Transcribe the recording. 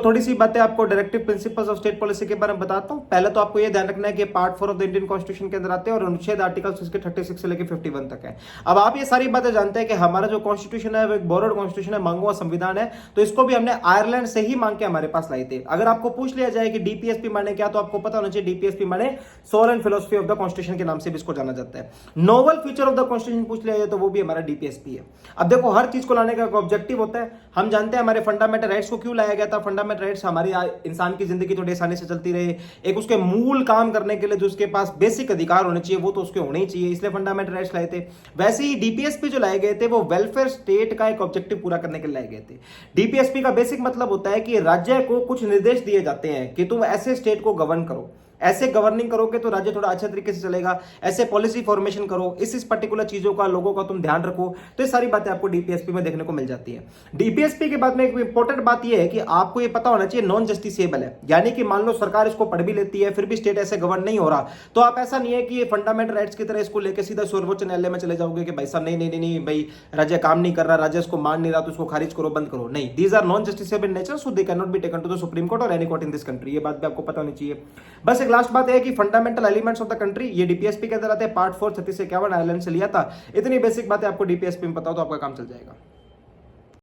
थोड़ी सी बातें आपको directive principles of state policy के बारे में बताता हूं। पहले तो आपको ये ध्यान रखना है कि part 4 of the Indian constitution के अंदर आते हैं और अनुच्छेद आर्टिकल्स इसके 36 से लेकर 51 तक है। अब आप ये सारी बातें जानते हैं कि हमारा जो कॉन्स्टिट्यूशन है वो एक बोरोड कॉन्स्टिट्यूशन है, मांगा हुआ संविधान है, तो इसको भी हमने आयरलैंड से ही मांग के हमारे पास लाई थी। अगर आपको पूछ लिया जाए कि डीपीएसपी माने क्या, तो आपको पता होना चाहिए डीपीएसपी माने soul and philosophy of the constitution के नाम से भी इसको जाना जाता है। Novel feature of the constitution पूछ लिया जाए तो वो भी हमारा डीपीएसपी है। अब देखो, हर चीज को लाने का ऑब्जेक्टिव होता है। हम जानते हैं हमारे फंडामेंटल राइट्स को क्यों लाया गया था। फंडामेंटल राइट्स हमारी इंसान की जिंदगी थोड़ी आसानी से चलती रहे, एक उसके मूल काम करने के लिए जो उसके पास बेसिक अधिकार होने चाहिए वो तो उसके होने ही चाहिए, इसलिए फंडामेंटल राइट्स लाए थे। वैसे ही डीपीएसपी जो लाए गए थे वो वेलफेयर स्टेट का एक ऑब्जेक्टिव पूरा करने के लिए लाए गए थे। डीपीएसपी का बेसिक मतलब होता है कि राज्य को कुछ निर्देश दिए जाते हैं कि तुम ऐसे स्टेट को गवर्न करो, ऐसे गवर्निंग करोगे तो राज्य थोड़ा अच्छे तरीके से चलेगा, ऐसे पॉलिसी फॉर्मेशन करो, इस पर्टिकुलर चीजों का लोगों का तुम ध्यान रखो। तो ये सारी बातें आपको डीपीएसपी में देखने को मिल जाती है। डीपीएसपी के बाद में एक इंपॉर्टेंट बात यह है कि आपको ये पता होना चाहिए नॉन जस्टिसेबल है, यानी कि मान लो सरकार इसको पढ़ भी लेती है फिर भी स्टेट ऐसे गवर्न नहीं हो रहा, तो आप ऐसा नहीं है कि ये फंडामेंटल राइट्स की तरह इसको लेकर सीधा सर्वोच्च न्यायालय में चले जाओगे कि भाई साहब नहीं नहीं नहीं भाई राज्य काम नहीं कर रहा, राज्य इसको मान नहीं रहा तो इसको खारिज करो, बंद करो। नहीं, these are non justiciable nature, so they can not be taken to the supreme court और any court in this country. ये बात भी आपको पता होनी चाहिए। बस एक लास्ट बात है कि fundamental elements of the country ये डीपीएसपी के अंदर आते हैं। पार्ट 4 36 से 51 आयरलैंड से लिया था। इतनी बेसिक बातें आपको डीपीएसपी में पता हो तो आपका काम चल जाएगा।